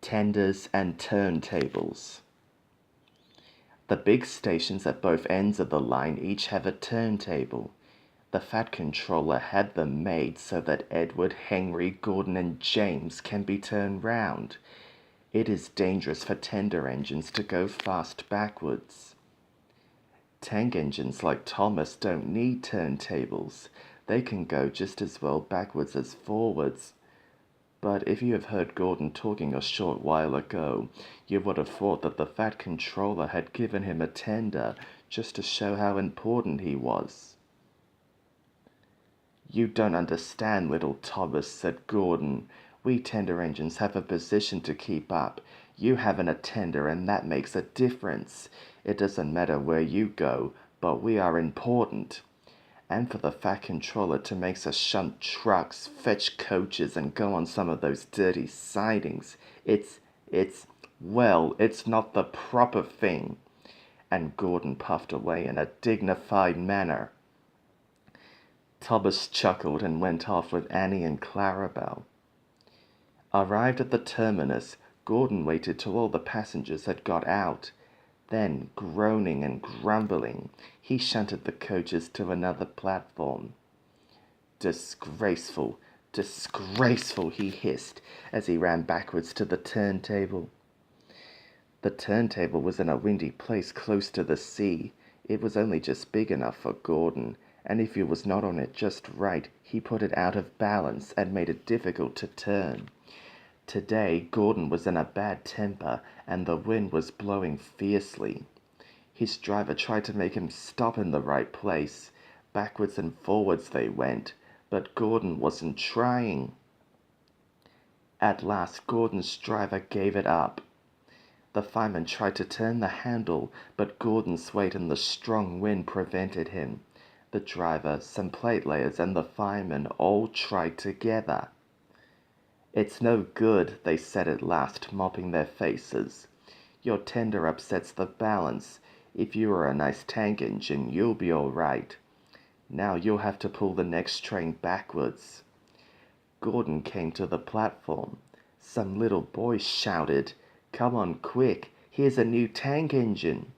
Tenders and turntables. The big stations at both ends of the line each have a turntable. The Fat Controller had them made so that Edward, Henry, Gordon, and James can be turned round. It is dangerous for tender engines to go fast backwards. Tank engines like Thomas don't need turntables. They can go just as well backwards as forwards. But if you have heard Gordon talking a short while ago, you would have thought that the Fat Controller had given him a tender just to show how important he was. "You don't understand, little Thomas," said Gordon. "We tender engines have a position to keep up. You haven't a tender, and that makes a difference. It doesn't matter where you go, but we are important. And for the Fat Controller to make us shunt trucks, fetch coaches, and go on some of those dirty sidings, it's not the proper thing." And Gordon puffed away in a dignified manner. Thomas chuckled and went off with Annie and Clarabelle. Arrived at the terminus, Gordon waited till all the passengers had got out. Then, groaning and grumbling, he shunted the coaches to another platform. "Disgraceful, disgraceful," he hissed as he ran backwards to the turntable. The turntable was in a windy place close to the sea. It was only just big enough for Gordon, and if he was not on it just right, he put it out of balance and made it difficult to turn. Today, Gordon was in a bad temper, and the wind was blowing fiercely. His driver tried to make him stop in the right place. Backwards and forwards they went, but Gordon wasn't trying. At last, Gordon's driver gave it up. The fireman tried to turn the handle, but Gordon's weight and the strong wind prevented him. The driver, some plate layers, and the fireman all tried together. "It's no good," they said at last, mopping their faces. "Your tender upsets the balance. If you are a nice tank engine, you'll be all right. Now you'll have to pull the next train backwards." Gordon came to the platform. Some little boys shouted, "Come on quick, here's a new tank engine."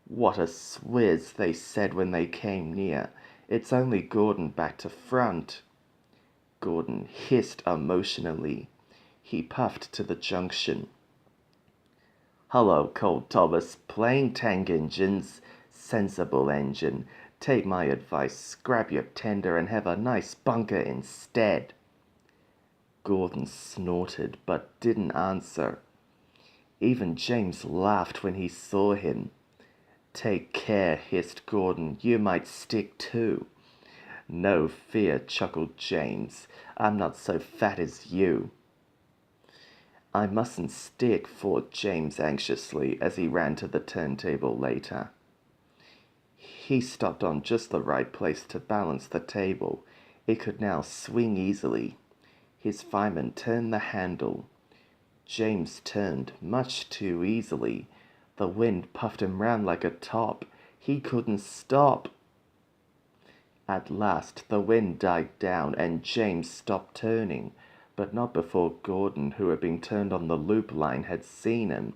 "What a swizz," they said when they came near. "It's only Gordon back to front." Gordon hissed emotionally. He puffed to the junction. "Hello, Cold Thomas, playing tank engines. Sensible engine. Take my advice, scrap your tender and have a nice bunker instead." Gordon snorted but didn't answer. Even James laughed when he saw him. "Take care," hissed Gordon, "you might stick too." "No fear," chuckled James. "I'm not so fat as you." "I mustn't stick," thought James anxiously as he ran to the turntable later. He stopped on just the right place to balance the table. It could now swing easily. His fireman turned the handle. James turned much too easily. The wind puffed him round like a top. He couldn't stop. At last the wind died down and James stopped turning, but not before Gordon, who had been turned on the loop line, had seen him.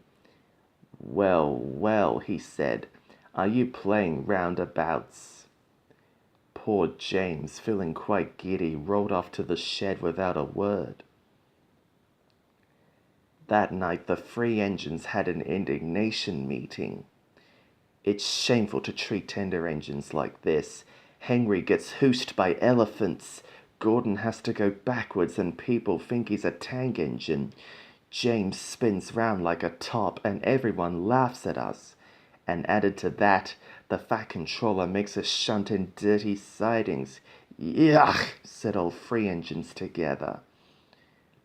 "Well, well," he said, "are you playing roundabouts?" Poor James, feeling quite giddy, rolled off to the shed without a word. That night the three engines had an indignation meeting. "It's shameful to treat tender engines like this. Henry gets hoosed by elephants. Gordon has to go backwards and people think he's a tank engine. James spins round like a top and everyone laughs at us. And added to that, the Fat Controller makes us shunt in dirty sidings." "Yuck," said all three engines together.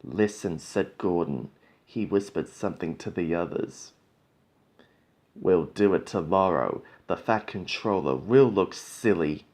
"Listen," said Gordon. He whispered something to the others. "We'll do it tomorrow. The Fat Controller will look silly."